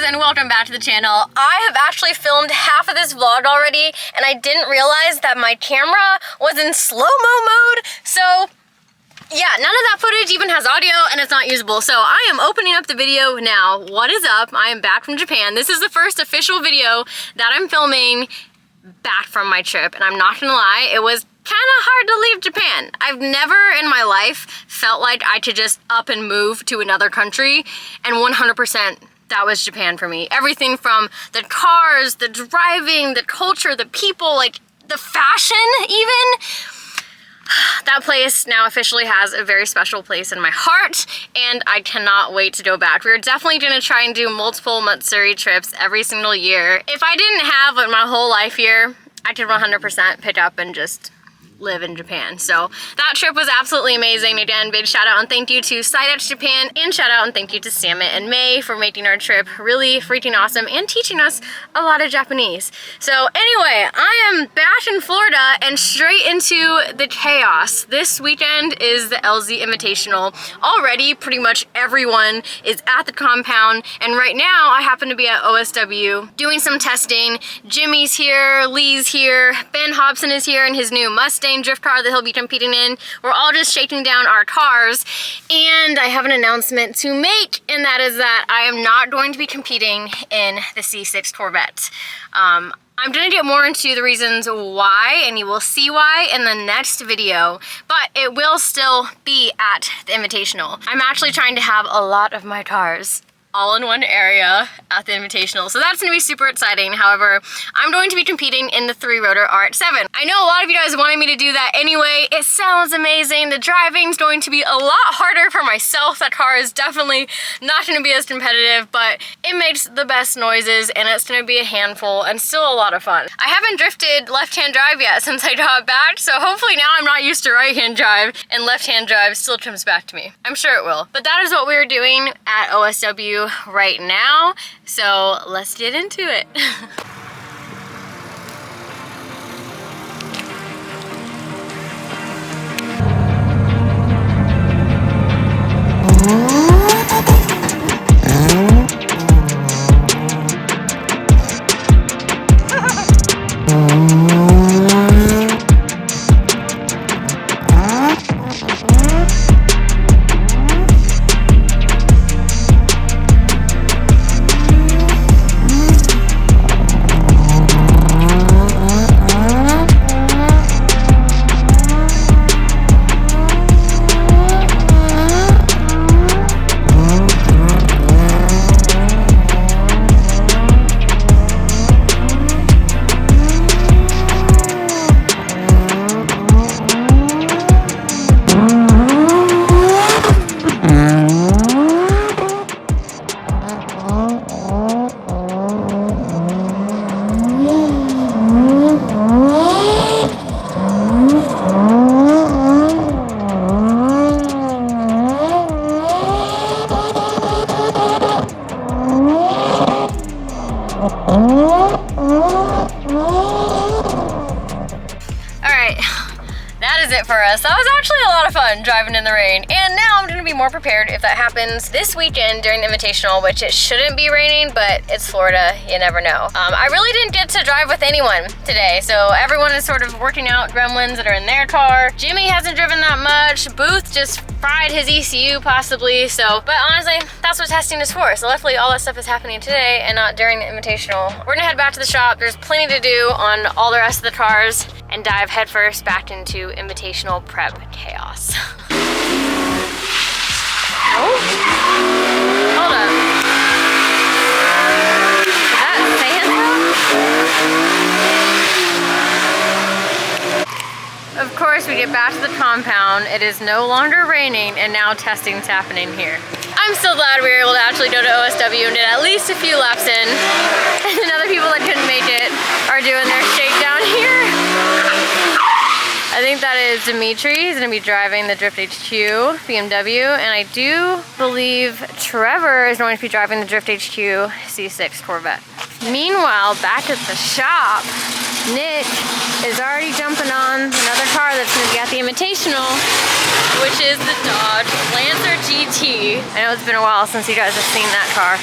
guys, and welcome back to the channel. I have actually filmed half of this vlog already, and I didn't realize that my camera was in slow-mo mode, so yeah, none of that footage even has audio and it's not usable. So I am opening up the video now. What is up? I am back from Japan. This is the first official video that I'm filming back from my trip, and I'm not gonna lie, it was kind of hard to leave Japan. I've never in my life felt like I could just up and move to another country, and 100% that was Japan for me. Everything from the cars, the driving, the culture, the people, like the fashion even. That place now officially has a very special place in my heart, and I cannot wait to go back. We're definitely gonna try and do multiple Matsuri trips every single year. If I didn't have like my whole life here, I could 100% pick up and just live in Japan. So that trip was absolutely amazing. Again, big shout out and thank you to Sidex Japan, and shout out and thank you to Samit and May for making our trip really freaking awesome and teaching us a lot of Japanese. So anyway, I am back in Florida and straight into the chaos. This weekend is the LZ Invitational. Already pretty much everyone is at the compound, and right now I happen to be at OSW doing some testing. Jimmy's here, Lee's here, Ben Hobson is here in his new Mustang drift car that he'll be competing in. We're all just shaking down our cars, and I have an announcement to make, and that is that I am not going to be competing in the C6 Corvette. I'm gonna get more into the reasons why, and you will see why in the next video, but it will still be at the Invitational. I'm actually trying to have a lot of my cars all in one area at the Invitational, so that's gonna be super exciting. However, I'm going to be competing in the 3-rotor RX-7. I know a lot of you guys wanted me to do that anyway. It sounds amazing. The driving's going to be a lot harder for myself. That car is definitely not gonna be as competitive, but it makes the best noises, and it's gonna be a handful and still a lot of fun. I haven't drifted left-hand drive yet since I got back, so hopefully now I'm not used to right-hand drive, and left-hand drive still comes back to me. I'm sure it will. But that is what we're doing at OSW right now, so let's get into it. For us. That was actually a lot of fun driving in the rain, and now I'm gonna be more prepared if that happens this weekend during the Invitational, which it shouldn't be raining, but it's Florida, you never know. I really didn't get to drive with anyone today, so everyone is sort of working out gremlins that are in their car. Jimmy hasn't driven that much. Booth just fried his ECU possibly, so, but honestly, that's what testing is for. So luckily all that stuff is happening today and not during the Invitational. We're gonna head back to the shop. There's plenty to do on all the rest of the cars, and dive headfirst back into Invitational prep chaos. Oh, hold up. Is that Santa? Of course, we get back to the compound. It is no longer raining, and now testing's happening here. I'm so glad we were able to actually go to OSW and get at least a few laps in. And then other people that couldn't make it are doing their shakedown here. I think that is Dimitri. He's gonna be driving the Drift HQ BMW, and I do believe Trevor is going to be driving the Drift HQ C6 Corvette. Meanwhile, back at the shop, Nick is already jumping on another car that's gonna be at the Invitational, which is the Dodge Lancer GT. I know it's been a while since you guys have seen that car.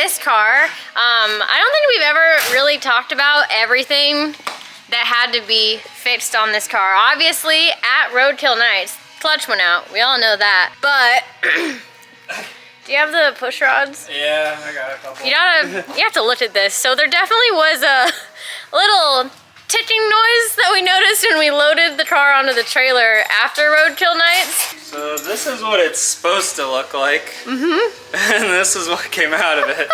this car, I don't think we've ever really talked about everything that had to be fixed on this car. Obviously, at Roadkill Nights, clutch went out. We all know that. But do you have the push rods? Yeah, I got a couple. You have to look at this. So there definitely was a little ticking noise that we noticed when we loaded the car onto the trailer after Roadkill Nights. So this is what it's supposed to look like. Mm-hmm. And this is what came out of it.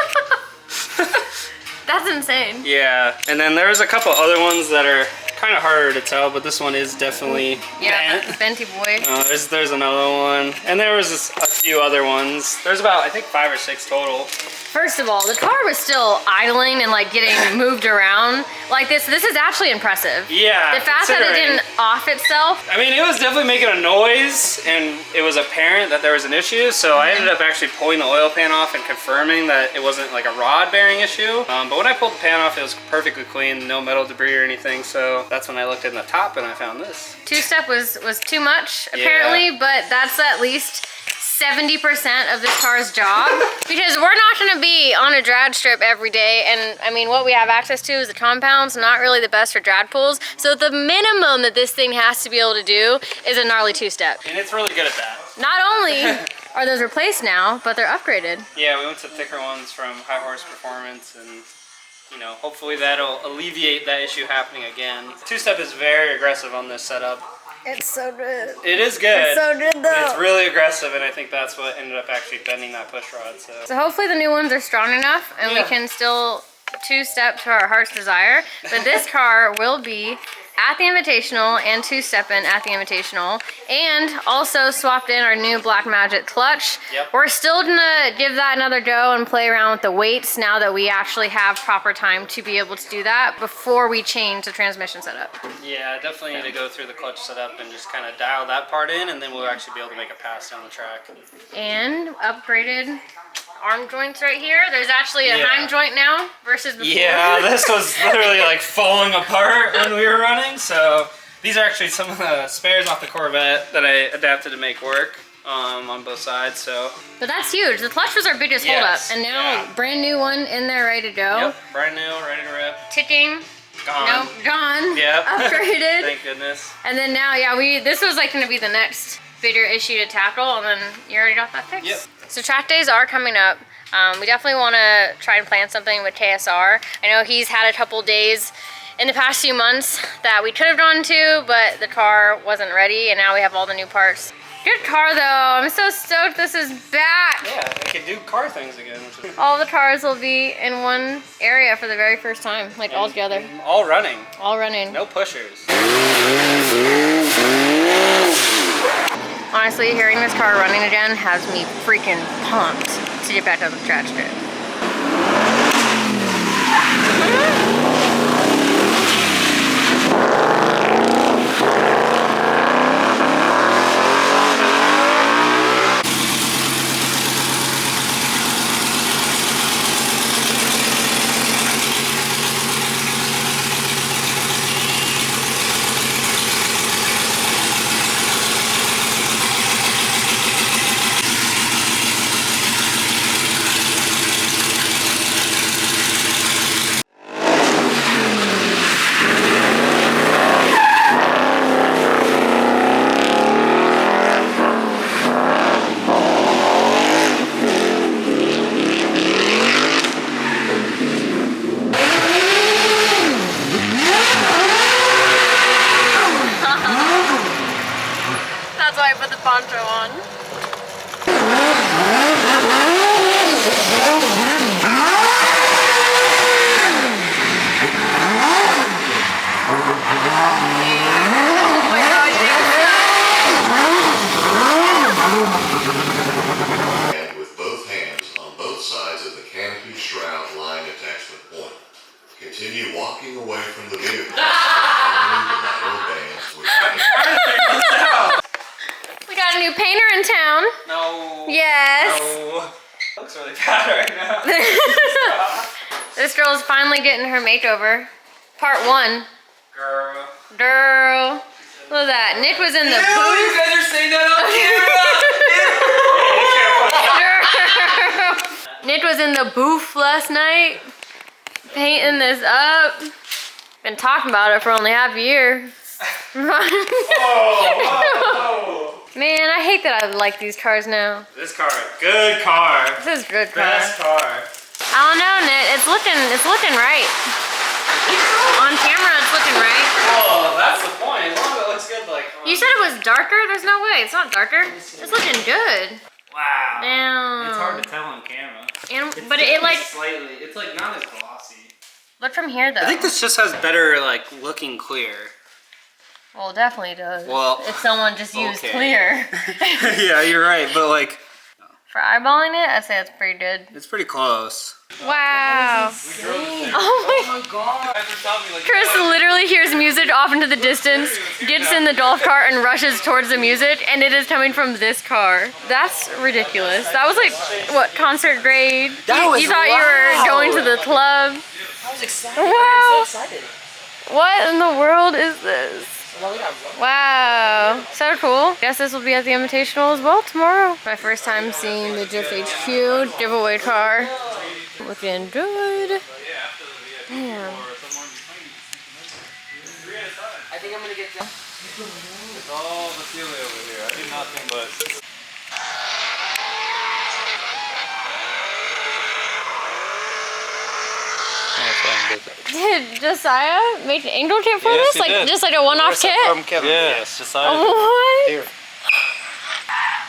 That's insane. Yeah, and then there's a couple other ones that are kind of harder to tell, but this one is definitely bent. Benty boy. There's another one, and there was just a few other ones. There's about, I think, 5 or 6 total. First of all, the car was still idling and like getting moved around like this. This is actually impressive. Yeah. The fact that it didn't off itself. I mean, it was definitely making a noise, and it was apparent that there was an issue. So I ended up actually pulling the oil pan off and confirming that it wasn't like a rod bearing issue. But when I pulled the pan off, it was perfectly clean, no metal debris or anything. So that's when I looked in the top and I found this. Two-step was too much apparently, but that's at least 70% of this car's job, because we're not going to be on a drag strip every day, and I mean what we have access to is the compounds, not really the best for drag pools. So the minimum that this thing has to be able to do is a gnarly two-step. And it's really good at that. Not only are those replaced now, but they're upgraded. Yeah, we went to thicker ones from High Horse Performance, and you know, hopefully that'll alleviate that issue happening again. Two-step is very aggressive on this setup. It's so good. It is good. It's so good though. It's really aggressive, and I think that's what ended up actually bending that push rod. So hopefully the new ones are strong enough, and we can still two-step to our heart's desire. But this car will be at the Invitational and two-stepping at the Invitational, and also swapped in our new Black Magic clutch. Yep. We're still gonna give that another go and play around with the weights now that we actually have proper time to be able to do that before we change the transmission setup. Yeah, I definitely need to go through the clutch setup and just kind of dial that part in, and then we'll actually be able to make a pass down the track. And upgraded arm joints right here. There's actually a Heim joint now versus before. Yeah, this was literally like falling apart when we were running. So these are actually some of the spares off the Corvette that I adapted to make work on both sides. So, but that's huge. The clutch was our biggest holdup, and now brand new one in there, ready to go. Yep, brand new, ready to rip. Ticking. Gone. Nope, gone. Yep. Upgraded. Thank goodness. And then now, this was like going to be the next bigger issue to tackle, and then you already got that fixed. Yep. So track days are coming up. We definitely want to try and plan something with KSR. I know he's had a couple days in the past few months that we could have gone to, but the car wasn't ready, and now we have all the new parts. Good car though. I'm so stoked this is back. Yeah, I can do car things again. All the cars will be in one area for the very first time, like all together. All running. All running. No pushers. Honestly, hearing this car running again has me freaking pumped to get back on the track strip. Poncho on. With both hands on both sides of the canopy shroud line attachment point. Continue walking away from the vehicle. We got a new painter in town. No. Yes. No. Looks really bad right now. This girl's finally getting her makeover. Part 1. Girl. Girl. Look at that. Nick was in the booth. You guys are saying that on camera. Nick was in the booth last night, painting this up. Been talking about it for only half a year. Whoa. Man, I hate that I like these cars now. This car, good car. This is a good car. Best car. I don't know, Nit. It's looking right. On camera, it's looking right. Oh, that's the point. As long as it looks good, like. You said it was darker? There's no way. It's not darker. It's looking good. Wow. Damn. It's hard to tell on camera. But it like slightly. It's like not as glossy. look from here though. I think this just has better like looking clear. Well, it definitely does. Well, if someone just used okay. clear. Yeah, you're right, but like. For eyeballing it, I'd say that's pretty good. It's pretty close. Wow. Oh my God. Chris literally hears music off into the distance, gets in the golf cart and rushes towards the music, and it is coming from this car. That's ridiculous. That was like, what, concert grade? You thought you were going to the club? I was excited. Wow. I was so excited. What in the world is this? Wow, so cool. Guess this will be at the Invitational as well tomorrow. My first time seeing the Drift HQ giveaway car. Looking good. Damn. I think I'm gonna get that. It's all the ceiling over here. I do nothing but. Did Josiah make an angel kit for Yes, this? he did. Just like a one-off kit? From Kevin. Yes, Josiah. What? Here.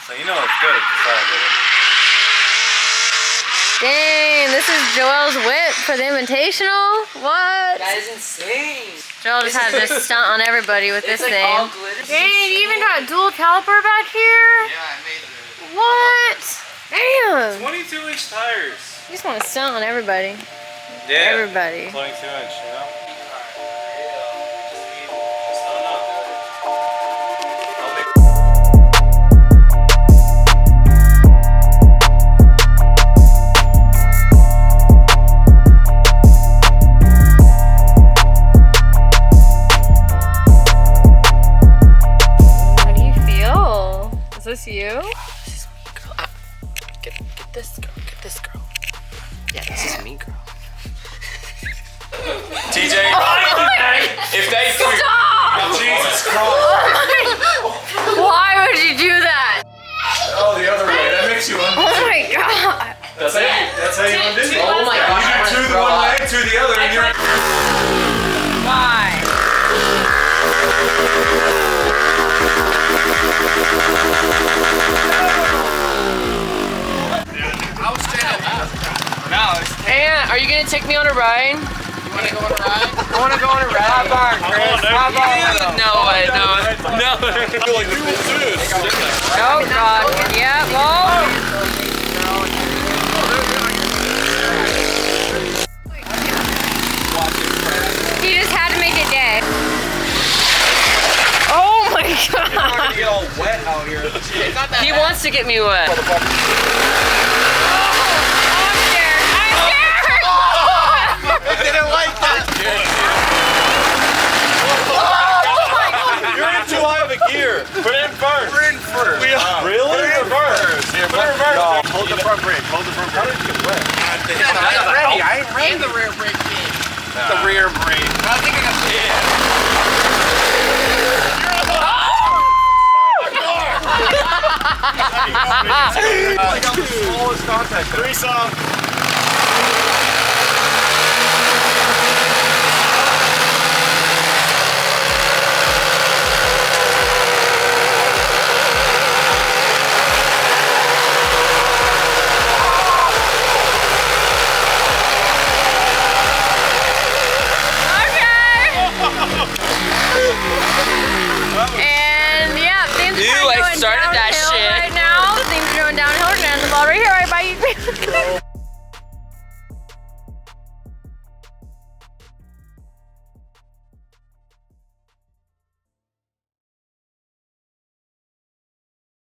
So you know it's good if Josiah did it. Dang, this is Joel's whip for the Invitational? What? That is insane. Joel just had to just stunt on everybody with this It's like thing. all glitter. Dang, you even got dual caliper back here? Yeah, I made it. What? Damn. 22-inch tires. You just want to stunt on everybody. Yeah. Everybody. 22-inch, you know? How do you feel? Is this you? Get this girl. Get this girl. Yeah, this is me, girl. TJ, if they Stop! Jesus Christ. Why would you do that? Oh, the other way. That makes you Oh my god. That's how you undo it. Oh my gosh. You do two one way, two the other, and you're. Why? And are you gonna take me on a ride? You wanna go on a ride? I wanna go on a ride. Hop on, Chris. Hop on. No way, no. Oh god. Yeah, well. He just had to make it dead. Oh my god. Get all wet out here. He wants to get me wet. I didn't like that. You're in too high of a gear. Put it in first. We're in first. Really? Put it in reverse. Yeah, put it in reverse. No, hold the front brake. Hold the front brake. How did you get wet? I'm ready. I ain't ready. And the rear brake did. The rear brake. I think I got Like I'm the smallest contact. Threesome. And yeah, things are Ew, I going started that downhill shit. right now. Things are going downhill. We're gonna end the ball right here. All right, bye.